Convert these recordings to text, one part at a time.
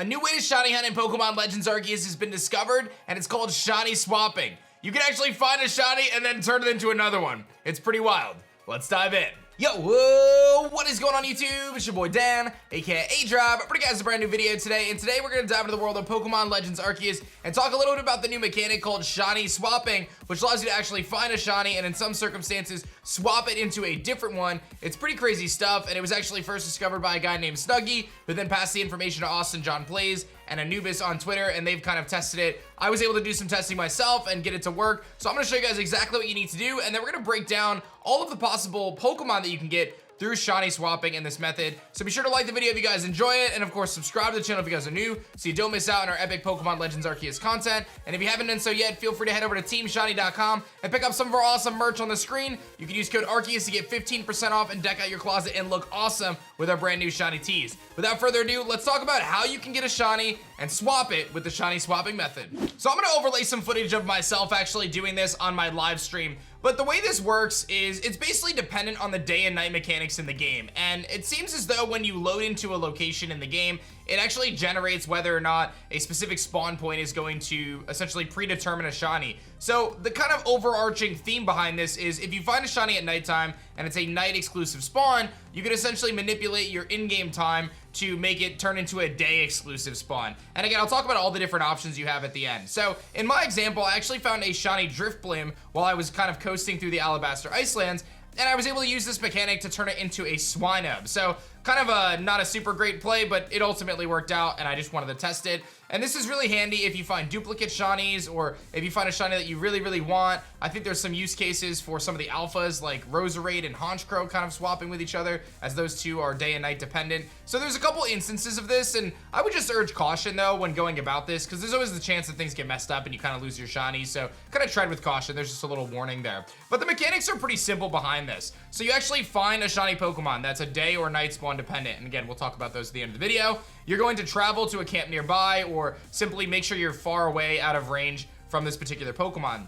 A new way to shiny hunt in Pokemon Legends Arceus has been discovered, and it's called shiny swapping. You can actually find a shiny and then turn it into another one. It's pretty wild. Let's dive in. Yo, whoa, what is going on YouTube? It's your boy Dan, aka A-Drop, bringing you guys a brand new video today, and today we're gonna dive into the world of Pokemon Legends Arceus and talk a little bit about the new mechanic called shiny swapping, which allows you to actually find a shiny and in some circumstances, swap it into a different one. It's pretty crazy stuff, and it was actually first discovered by a guy named Snuggy, who then passed the information to AustinJohnPlays and Anubis on Twitter, and they've kind of tested it. I was able to do some testing myself and get it to work, so I'm gonna show you guys exactly what you need to do, and then we're gonna break down all of the possible Pokemon that you can get through shiny swapping in this method. So be sure to like the video if you guys enjoy it, and of course subscribe to the channel if you guys are new so you don't miss out on our epic Pokemon Legends Arceus content. And if you haven't done so yet, feel free to head over to teamshiny.com and pick up some of our awesome merch on the screen. You can use code Arceus to get 15% off and deck out your closet and look awesome with our brand new shiny tees. Without further ado, let's talk about how you can get a shiny and swap it with the shiny swapping method. So I'm gonna overlay some footage of myself actually doing this on my live stream. But the way this works is it's basically dependent on the day and night mechanics in the game. And it seems as though when you load into a location in the game, it actually generates whether or not a specific spawn point is going to essentially predetermine a shiny. So the kind of overarching theme behind this is if you find a shiny at nighttime and it's a night exclusive spawn, you can essentially manipulate your in-game time to make it turn into a day exclusive spawn. And again, I'll talk about all the different options you have at the end. So in my example, I actually found a shiny Drifblim while I was kind of coasting through the Alabaster Icelands, and I was able to use this mechanic to turn it into a Swinub. So kind of not a super great play, but it ultimately worked out, and I just wanted to test it. And this is really handy if you find duplicate shinies, or if you find a shiny that you really, really want. I think there's some use cases for some of the alphas, like Roserade and Honchkrow kind of swapping with each other, as those two are day and night dependent. So there's a couple instances of this, and I would just urge caution though when going about this, because there's always the chance that things get messed up and you kind of lose your shinies. So kind of tread with caution. There's just a little warning there. But the mechanics are pretty simple behind this. So you actually find a shiny Pokemon that's a day or night spawn dependent, and again, we'll talk about those at the end of the video. You're going to travel to a camp nearby, or simply make sure you're far away out of range from this particular Pokemon.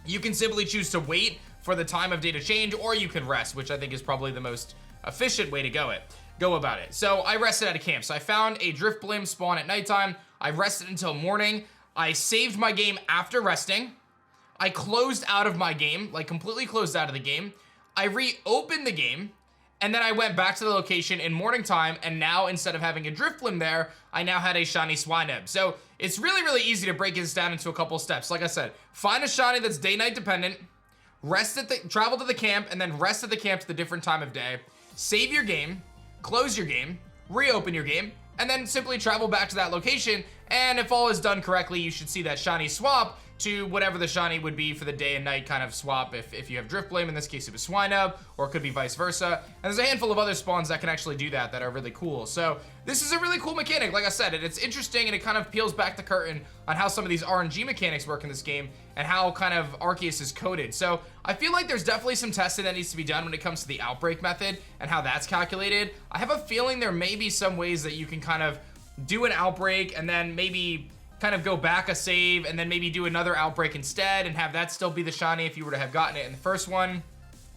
You can simply choose to wait for the time of day to change, or you can rest, which I think is probably the most efficient way to go about it. So I rested at a camp. So I found a Drifblim spawn at nighttime. I rested until morning. I saved my game after resting. I closed out of my game, like completely closed out of the game. I reopened the game, and then I went back to the location in morning time, and now instead of having a Drifblim there, I now had a shiny Swinub. So it's really, really easy to break this down into a couple steps. Like I said, find a shiny that's day-night dependent, travel to the camp, and then rest at the camp to the different time of day. Save your game, close your game, reopen your game, and then simply travel back to that location. And if all is done correctly, you should see that shiny swap to whatever the shiny would be for the day and night kind of swap if you have Drifblim. In this case, it was Swinub, or it could be vice versa. And there's a handful of other spawns that can actually do that are really cool. So this is a really cool mechanic. Like I said, it's interesting, and it kind of peels back the curtain on how some of these RNG mechanics work in this game and how kind of Arceus is coded. So I feel like there's definitely some testing that needs to be done when it comes to the outbreak method and how that's calculated. I have a feeling there may be some ways that you can kind of do an outbreak and then maybe kind of go back a save and then maybe do another outbreak instead and have that still be the shiny if you were to have gotten it in the first one.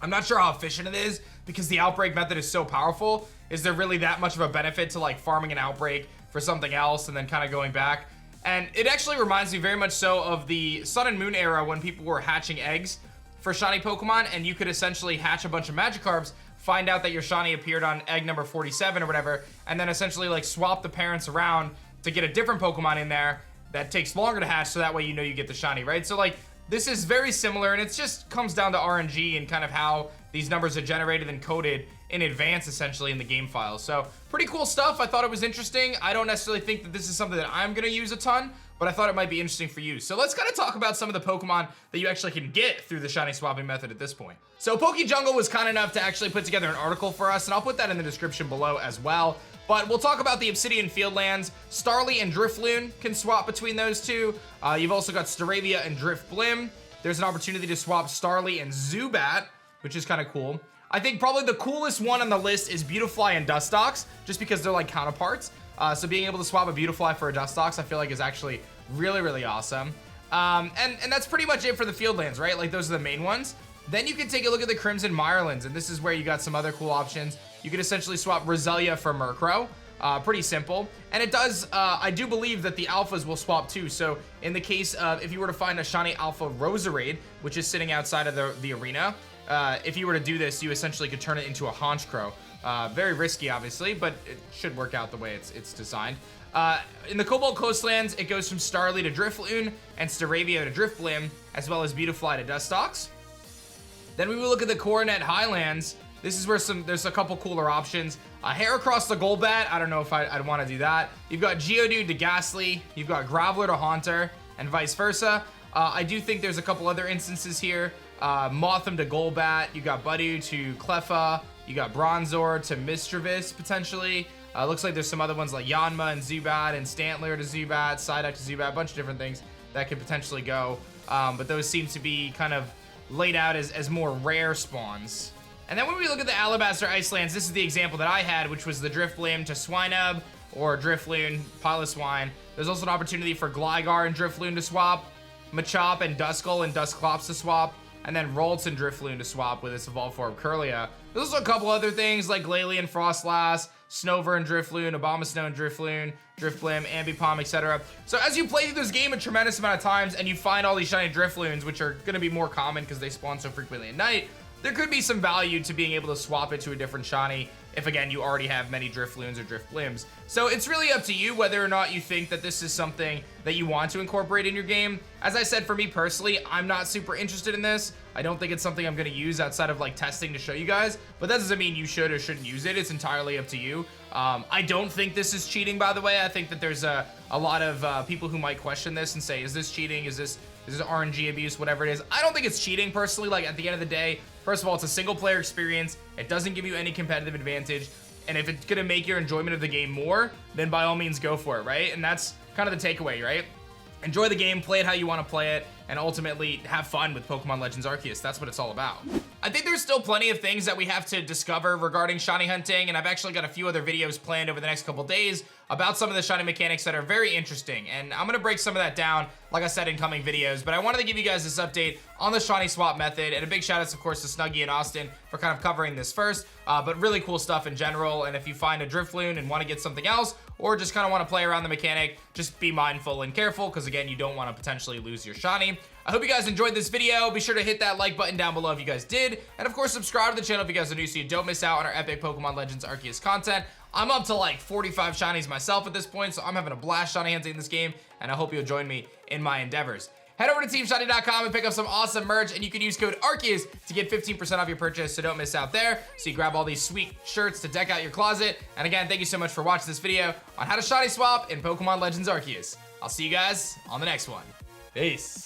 I'm not sure how efficient it is because the outbreak method is so powerful. Is there really that much of a benefit to like farming an outbreak for something else and then kind of going back? And it actually reminds me very much so of the Sun and Moon era when people were hatching eggs for shiny Pokemon, and you could essentially hatch a bunch of Magikarps, find out that your shiny appeared on egg number 47 or whatever, and then essentially like swap the parents around to get a different Pokemon in there that takes longer to hatch, so that way you know you get the shiny, right? So like, this is very similar, and it just comes down to RNG and kind of how these numbers are generated and coded in advance, essentially, in the game file. So pretty cool stuff. I thought it was interesting. I don't necessarily think that this is something that I'm gonna use a ton, but I thought it might be interesting for you. So let's kind of talk about some of the Pokemon that you actually can get through the shiny swapping method at this point. So PokeJungle was kind enough to actually put together an article for us, and I'll put that in the description below as well. But we'll talk about the Obsidian Fieldlands. Starly and Drifloon can swap between those two. You've also got Staravia and Drifblim. There's an opportunity to swap Starly and Zubat, which is kind of cool. I think probably the coolest one on the list is Beautifly and Dustox, just because they're like counterparts. So being able to swap a Beautifly for a Dustox, I feel like is actually really, really awesome. And that's pretty much it for the Fieldlands, right? Like those are the main ones. Then you can take a look at the Crimson Mirelands, and this is where you got some other cool options. You could essentially swap Roselia for Murkrow. Pretty simple. And it does, I do believe that the alphas will swap too. So in the case of, if you were to find a shiny alpha Roserade, which is sitting outside of the arena, if you were to do this, you essentially could turn it into a Honchkrow. Very risky, obviously, but it should work out the way it's designed. In the Cobalt Coastlands, it goes from Starly to Drifloon and Staravia to Drifblim, as well as Beautifly to Dustox. Then we will look at the Coronet Highlands. This is where there's a couple cooler options. Heracross the Golbat, I don't know if I'd want to do that. You've got Geodude to Ghastly, you've got Graveler to Haunter, and vice versa. I do think there's a couple other instances here. Mothim to Golbat, you got Budew to Cleffa, you got Bronzor to Mischievous, potentially. Looks like there's some other ones like Yanma and Zubat and Stantler to Zubat, Psyduck to Zubat, a bunch of different things that could potentially go. But those seem to be kind of laid out as more rare spawns. And then when we look at the Alabaster Icelands, this is the example that I had, which was the Drifblim to Swinub or Drifloon, Piloswine. There's also an opportunity for Gligar and Drifloon to swap, Machop and Duskull and Dusclops to swap, and then Ralts and Drifloon to swap with its evolved form Kirlia. There's also a couple other things like Glalie and Frostlass, Snover and Drifloon, Abomasnow and Drifloon, Drifblim, Ambipom, etc. So as you play through this game a tremendous amount of times and you find all these shiny Drifloons, which are going to be more common because they spawn so frequently at night, there could be some value to being able to swap it to a different shiny if, again, you already have many Drifloons or Drifblims. So it's really up to you whether or not you think that this is something that you want to incorporate in your game. As I said, for me personally, I'm not super interested in this. I don't think it's something I'm going to use outside of like testing to show you guys, but that doesn't mean you should or shouldn't use it. It's entirely up to you. I don't think this is cheating, by the way. I think that there's a lot of people who might question this and say, is this cheating? Is this RNG abuse, whatever it is? I don't think it's cheating personally. Like, at the end of the day, first of all, it's a single player experience. It doesn't give you any competitive advantage. And if it's gonna make your enjoyment of the game more, then by all means go for it, right? And that's kind of the takeaway, right? Enjoy the game, play it how you want to play it, and ultimately have fun with Pokemon Legends Arceus. That's what it's all about. I think there's still plenty of things that we have to discover regarding shiny hunting, and I've actually got a few other videos planned over the next couple days about some of the shiny mechanics that are very interesting, and I'm gonna break some of that down, like I said, in coming videos, but I wanted to give you guys this update on the shiny swap method, and a big shout out, of course, to Snuggie and Austin for kind of covering this first, but really cool stuff in general, and if you find a Drifloon and want to get something else, or just kind of want to play around the mechanic, just be mindful and careful, because again, you don't want to potentially lose your shiny. I hope you guys enjoyed this video. Be sure to hit that like button down below if you guys did, and of course, subscribe to the channel if you guys are new so you don't miss out on our epic Pokemon Legends Arceus content. I'm up to like 45 shinies myself at this point, so I'm having a blast shiny hunting in this game, and I hope you'll join me in my endeavors. Head over to TeamShiny.com and pick up some awesome merch, and you can use code Arceus to get 15% off your purchase, so don't miss out there. So you grab all these sweet shirts to deck out your closet. And again, thank you so much for watching this video on how to shiny swap in Pokemon Legends Arceus. I'll see you guys on the next one. Peace.